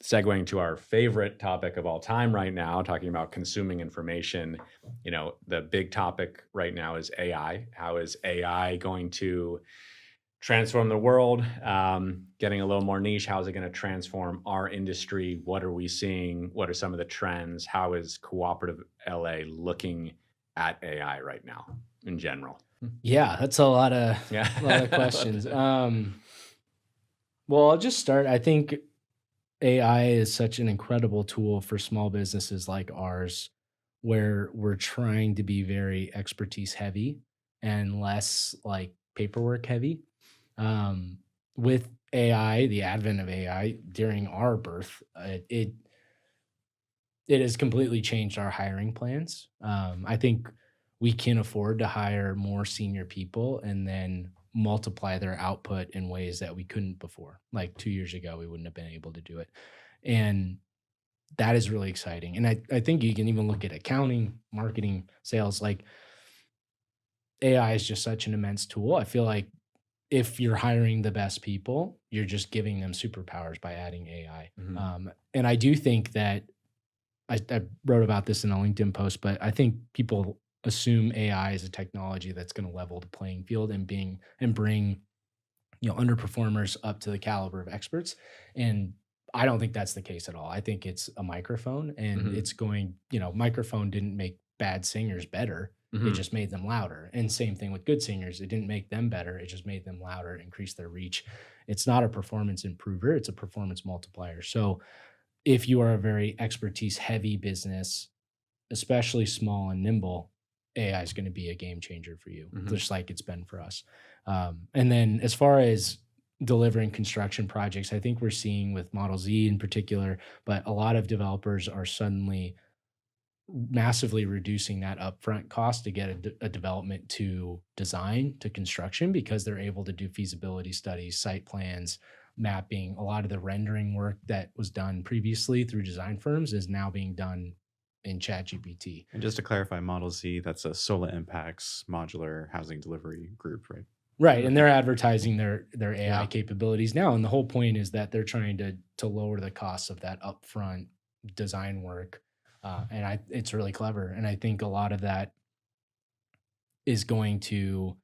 segueing to our favorite topic of all time right now, talking about consuming information, the big topic right now is AI. How is AI going to transform the world? Getting a little more niche, how is it going to transform our industry? What are we seeing? What are some of the trends? How is Cooperative LA looking at AI right now in general? Yeah, that's a lot of questions. Well, I'll just start. I think AI is such an incredible tool for small businesses like ours, where we're trying to be very expertise heavy and less like paperwork heavy. With AI, the advent of AI during our birth, it has completely changed our hiring plans. I think we can afford to hire more senior people and then multiply their output in ways that we couldn't before. Like 2 years ago, we wouldn't have been able to do it. And that is really exciting. And I think you can even look at accounting, marketing, sales. Like AI is just such an immense tool. I feel like if you're hiring the best people, you're just giving them superpowers by adding AI. And I do think that I wrote about this in a LinkedIn post, but I think people assume AI is a technology that's going to level the playing field and bring underperformers up to the caliber of experts. And I don't think that's the case at all. I think it's a microphone, and it's going, microphone didn't make bad singers better. It just made them louder. And same thing with good singers. It didn't make them better. It just made them louder, increase their reach. It's not a performance improver. It's a performance multiplier. So if you are a very expertise heavy business, especially small and nimble, AI is going to be a game changer for you, just like it's been for us. And then as far as delivering construction projects, I think we're seeing with Model Z in particular, but a lot of developers are suddenly massively reducing that upfront cost to get a development to design to construction, because they're able to do feasibility studies, site plans, mapping. A lot of the rendering work that was done previously through design firms is now being done in ChatGPT. And just to clarify, Model Z, that's a Solar Impacts modular housing delivery group, right? Right. And they're advertising their AI capabilities now. And the whole point is that they're trying to lower the cost of that upfront design work. And it's really clever. And I think a lot of that is going to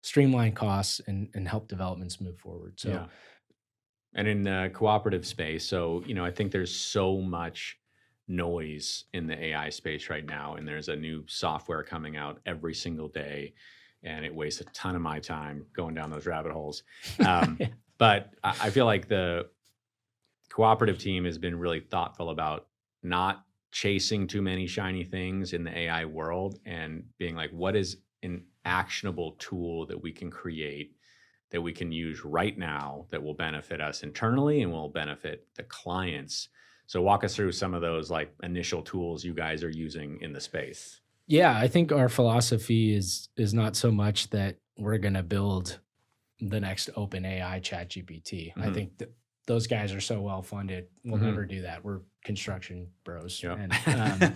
streamline costs and help developments move forward. So And in the cooperative space, so, I think there's so much noise in the AI space right now, and there's a new software coming out every single day, and it wastes a ton of my time going down those rabbit holes. But I feel like the cooperative team has been really thoughtful about not chasing too many shiny things in the AI world, and being like, what is an actionable tool that we can create that we can use right now that will benefit us internally and will benefit the clients. So walk us through some of those like initial tools you guys are using in the space. Yeah, I think our philosophy is not so much that we're going to build the next open AI ChatGPT. I think that those guys are so well funded. We'll never do that. We're construction bros. Yep. And,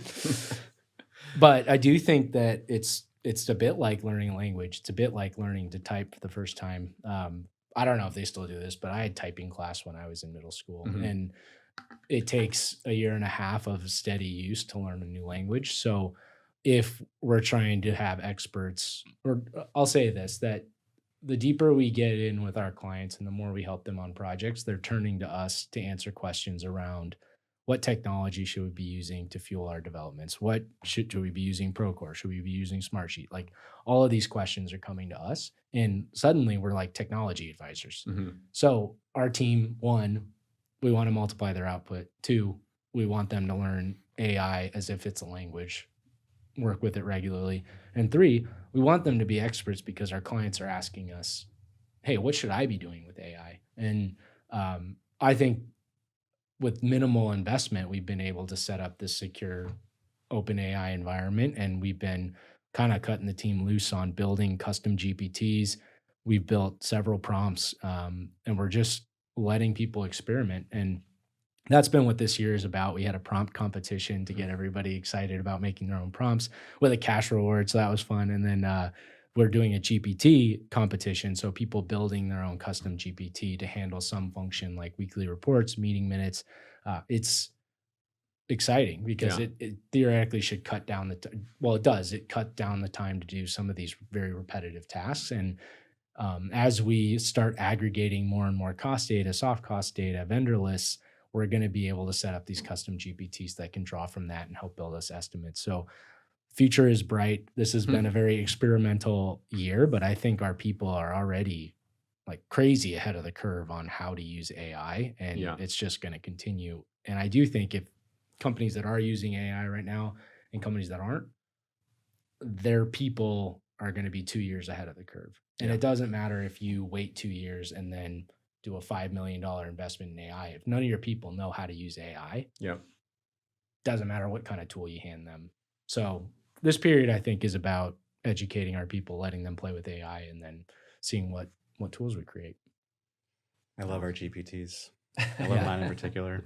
but I do think that it's a bit like learning a language. It's a bit like learning to type for the first time. I don't know if they still do this, but I had typing class when I was in middle school, and it takes a year and a half of steady use to learn a new language. So if we're trying to have experts, or I'll say this, that the deeper we get in with our clients and the more we help them on projects, they're turning to us to answer questions around what technology should we be using to fuel our developments? What should we be using Procore? Should we be using Smartsheet? Like all of these questions are coming to us, and suddenly we're like technology advisors. So our team, one, we want to multiply their output. Two, we want them to learn AI as if it's a language, work with it regularly. And three, we want them to be experts because our clients are asking us, hey, what should I be doing with AI? And I think with minimal investment, we've been able to set up this secure open AI environment, and we've been kind of cutting the team loose on building custom GPTs. We've built several prompts, and we're just letting people experiment. And that's been what this year is about. We had a prompt competition to get everybody excited about making their own prompts with a cash reward. So that was fun. And then we're doing a GPT competition. So people building their own custom GPT to handle some function like weekly reports, meeting minutes. It's exciting because it theoretically should cut down it does. It cut down the time to do some of these very repetitive tasks. And as we start aggregating more and more cost data, soft cost data, vendor lists, we're going to be able to set up these custom GPTs that can draw from that and help build us estimates. So future is bright. This has been a very experimental year, but I think our people are already like crazy ahead of the curve on how to use AI, and it's just going to continue. And I do think if companies that are using AI right now and companies that aren't, their people are going to be 2 years ahead of the curve. And it doesn't matter if you wait 2 years and then do a $5 million investment in AI. If none of your people know how to use AI, doesn't matter what kind of tool you hand them. So this period, I think, is about educating our people, letting them play with AI, and then seeing what tools we create. I love our GPTs. I love mine in particular.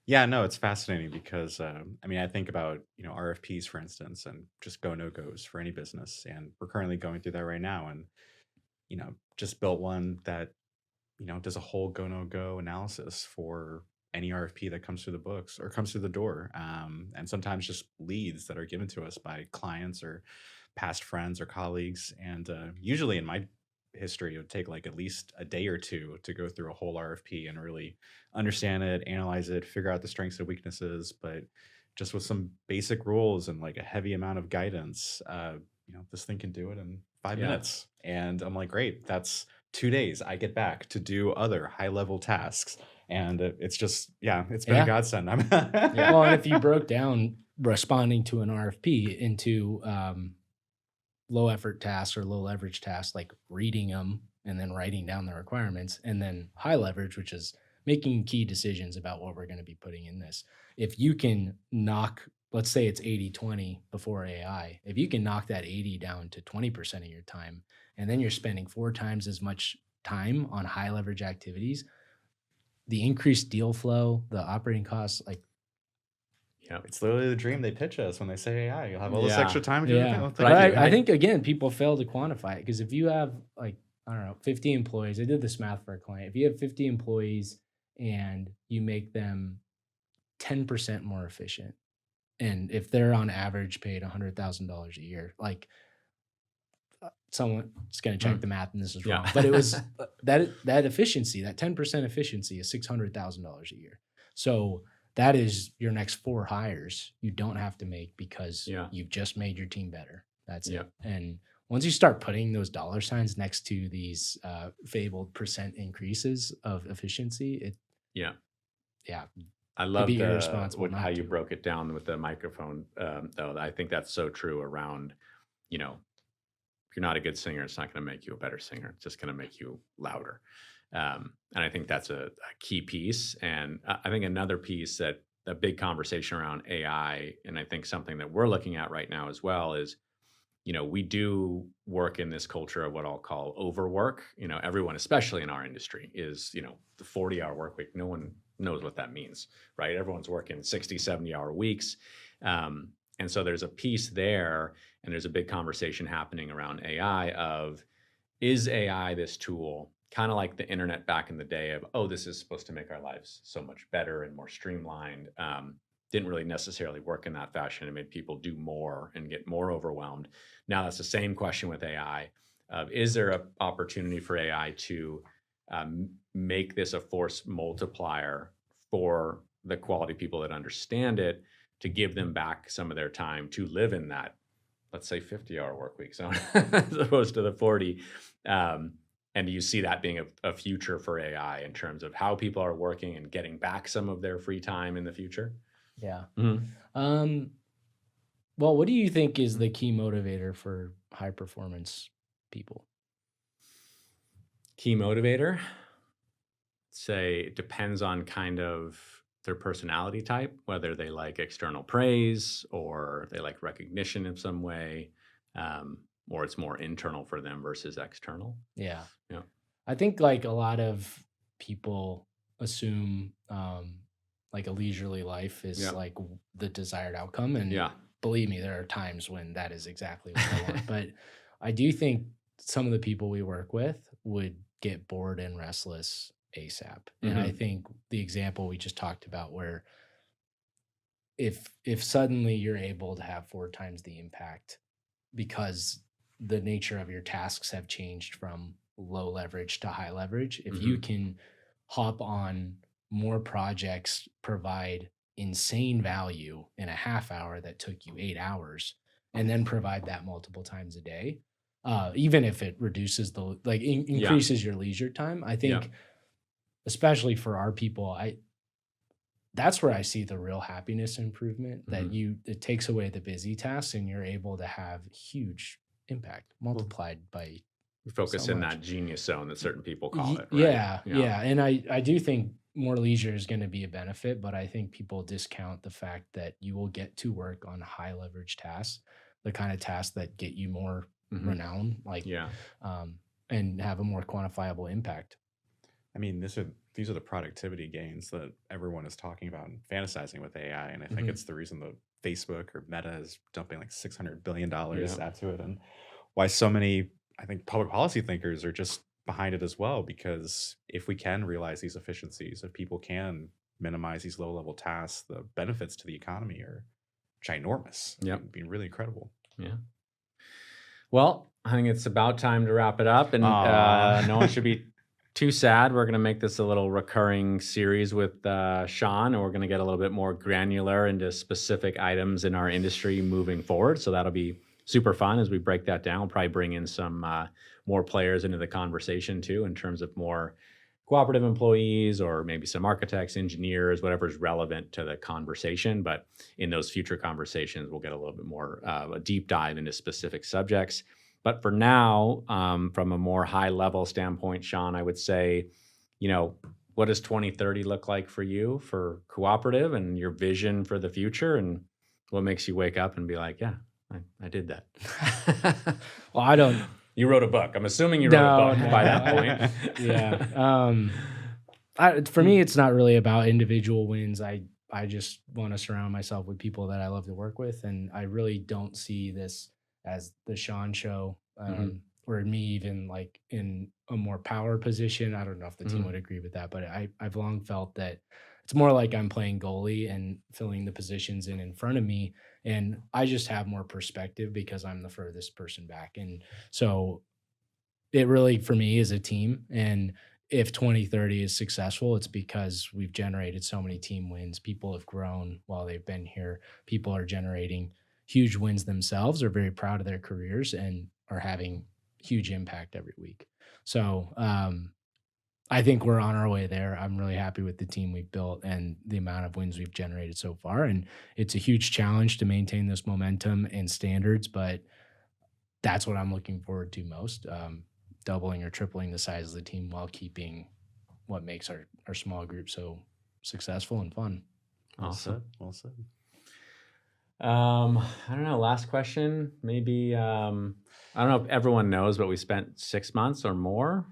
Yeah, no, it's fascinating because I mean, I think about RFPs, for instance, and just go no goes for any business, and we're currently going through that right now, and just built one that does a whole go no go analysis for any RFP that comes through the books or comes through the door, and sometimes just leads that are given to us by clients or past friends or colleagues, and usually in my history, it would take like at least a day or two to go through a whole RFP and really understand it, analyze it, figure out the strengths and weaknesses. But just with some basic rules and like a heavy amount of guidance, this thing can do it in 5 minutes. And I'm like, great, that's 2 days I get back to do other high level tasks. And it's just, yeah, it's been a Yeah. godsend. Well, and if you broke down responding to an RFP into low effort tasks or low leverage tasks, like reading them and then writing down the requirements, and then high leverage, which is making key decisions about what we're going to be putting in this. If you can knock, let's say it's 80-20 before AI, if you can knock that 80 down to 20% of your time, and then you're spending 4 times as much time on high leverage activities, the increased deal flow, the operating costs, like, It's literally the dream they pitch us when they say AI. You'll have all this Yeah. extra time to do everything. yeah. Well, But thank you. I think, again, people fail to quantify it, because if you have, like, I don't know, 50 employees, I did this math for a client. If you have 50 employees and you make them 10% more efficient, and if they're on average paid $100,000 a year, like, someone's going to check the math and this is wrong, but it was that efficiency, that 10% efficiency is $600,000 a year. So that is your next 4 hires you don't have to make because you've just made your team better. That's it. And once you start putting those dollar signs next to these fabled percent increases of efficiency, I love be irresponsible how not you to. broke it down with the microphone, though. I think that's so true around, if you're not a good singer, it's not going to make you a better singer. It's just going to make you louder. And I think that's a key piece. And I think another piece that a big conversation around AI, and I think something that we're looking at right now as well is, we do work in this culture of what I'll call overwork. Everyone, especially in our industry, is, the 40-hour work week. No one knows what that means, right? Everyone's working 60, 70-hour weeks. And so there's a piece there, and there's a big conversation happening around AI of, is AI this tool, kind of like the internet back in the day of, oh, this is supposed to make our lives so much better and more streamlined. Didn't really necessarily work in that fashion. It made people do more and get more overwhelmed. Now that's the same question with AI. Is there an opportunity for AI to make this a force multiplier for the quality people that understand it, to give them back some of their time to live in that, let's say, 50-hour work week zone as opposed to the 40? And do you see that being a future for AI in terms of how people are working and getting back some of their free time in the future? Yeah. Mm-hmm. Well, what do you think is the key motivator for high performance people? Key motivator? Say it depends on kind of their personality type, whether they like external praise or they like recognition in some way, or it's more internal for them versus external. Yeah. Yeah. I think, like, a lot of people assume like a leisurely life is like the desired outcome. And believe me, there are times when that is exactly what I want. But I do think some of the people we work with would get bored and restless ASAP. And I think the example we just talked about, where if suddenly you're able to have 4 times the impact because the nature of your tasks have changed from low leverage to high leverage, if you can hop on more projects, provide insane value in a half hour that took you 8 hours, and then provide that multiple times a day, even if it reduces the increases your leisure time, I think, especially for our people, that's where I see the real happiness improvement, that it takes away the busy tasks and you're able to have huge impact multiplied by focus so in much. that genius zone that certain people call it. Right? Yeah. And I do think more leisure is going to be a benefit, but I think people discount the fact that you will get to work on high leverage tasks, the kind of tasks that get you more renown, and have a more quantifiable impact. I mean, these are the productivity gains that everyone is talking about and fantasizing with AI, and I think Mhm. it's the reason that Facebook or Meta is dumping like $600 billion Yeah. into it, and why so many, I think, public policy thinkers are just behind it as well. Because if we can realize these efficiencies, if people can minimize these low-level tasks, the benefits to the economy are ginormous. I Yep. mean, it'd be really incredible. Yeah. Well, I think it's about time to wrap it up, and Aw. no one should be too sad. We're going to make this a little recurring series with Sean, and we're going to get a little bit more granular into specific items in our industry moving forward. So that'll be super fun as we break that down. We'll probably bring in some more players into the conversation too, in terms of more cooperative employees or maybe some architects, engineers, whatever's relevant to the conversation. But in those future conversations, we'll get a little bit more a deep dive into specific subjects. But for now, from a more high level standpoint, Sean, I would say, what does 2030 look like for you for Cooperative and your vision for the future? And what makes you wake up and be like, yeah, I did that? Well, I don't. You wrote a book. I'm assuming you wrote a book by that point. Yeah. For me, it's not really about individual wins. I just want to surround myself with people that I love to work with, and I really don't see this as the Sean show, Mhm. or me even like in a more power position. I don't know if the team Mhm. would agree with that, but I've long felt that it's more like I'm playing goalie and filling the positions in front of me, and I just have more perspective because I'm the furthest person back, and so it really for me is a team. And if 2030 is successful, it's because we've generated so many team wins. People have grown while they've been here. People are generating huge wins themselves, are very proud of their careers, and are having huge impact every week. So I think we're on our way there. I'm really happy with the team we've built and the amount of wins we've generated so far. And it's a huge challenge to maintain this momentum and standards, but that's what I'm looking forward to most. Doubling or tripling the size of the team while keeping what makes our small group so successful and fun. Well Awesome. said. Well said. I don't know. Last question, maybe. I don't know if everyone knows, but we spent 6 months or more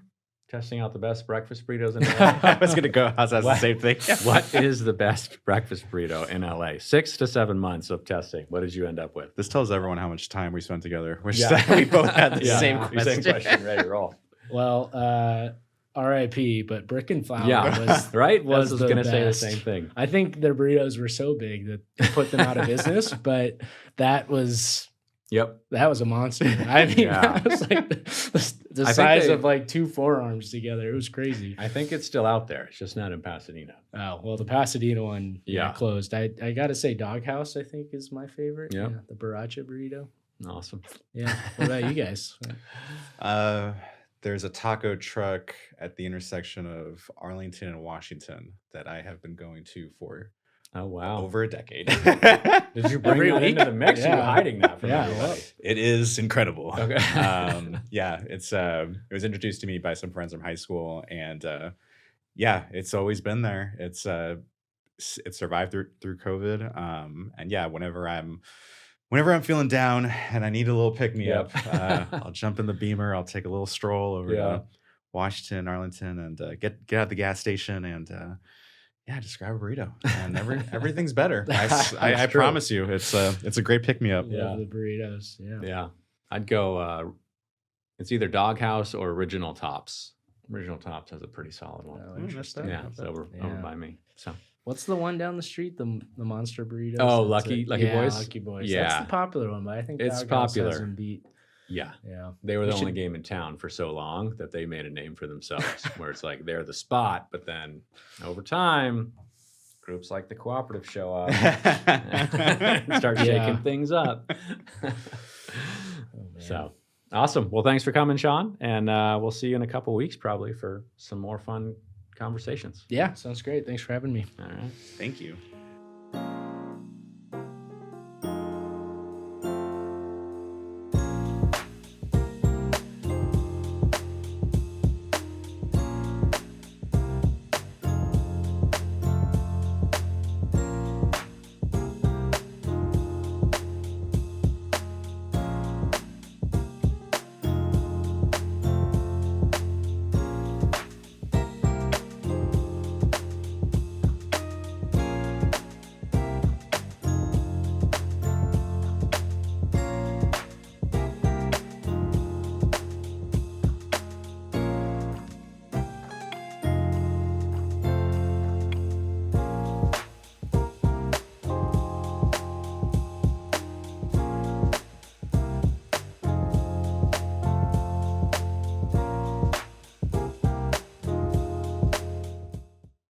testing out the best breakfast burritos in LA. I was gonna go. How's that the same thing? What is the best breakfast burrito in LA? 6 to 7 months of testing. What did you end up with? This tells everyone how much time we spent together. Which Yeah. we both had the Yeah, same the question. same question. Ready to roll. Well, RIP, but Brick and Flour Yeah, was right. was I was the going to say the best. same thing. I think their burritos were so big that they put them out of business, but that was Yep. a monster. I mean, Yeah. that was like the I think size they- of like two forearms together. It was crazy. I think it's still out there. It's just not in Pasadena. Oh, well, the Pasadena one Yeah. closed. I got to say Doghouse, I think, is my favorite. Yep. Yeah, the Baracha burrito. Awesome. Yeah. What about you guys? There's a taco truck at the intersection of Arlington and Washington that I have been going to for Oh, wow. over a decade. Did you bring Every that week? into the mix? Or you Yeah. hiding that from Yeah, everybody? well, It is incredible. Okay. Yeah, it was introduced to me by some friends from high school, and yeah, it's always been there. It survived through COVID, and yeah, whenever I'm feeling down and I need a little pick me up, I'll jump in the Beamer. I'll take a little stroll over Yeah. to Washington, Arlington, and get out of the gas station and yeah, just grab a burrito, and everything's better. I That's true. promise you, it's a great pick me up. Yeah. love the burritos. Yeah. Yeah. I'd go, it's either Doghouse or Original Tops. Original Tops has a pretty solid one. Oh, that's interesting. that. Yeah, it's over Yeah. by me. So What's the one down the street? The monster burritos. Oh, That's Lucky it. Lucky Yeah, Boys? Lucky Boys. Yeah. That's the popular one, but I think It's Doghouse popular. has them beat. yeah, Yeah. they were We the only should- game in town for so long that they made a name for themselves, where it's like they're the spot, but then over time, groups like the Cooperative show up and start shaking Yeah. things up. Oh, man. So awesome. Well, thanks for coming, Sean, and we'll see you in a couple weeks probably for some more fun conversations. Yeah, sounds great. Thanks for having me. All right. Thank you.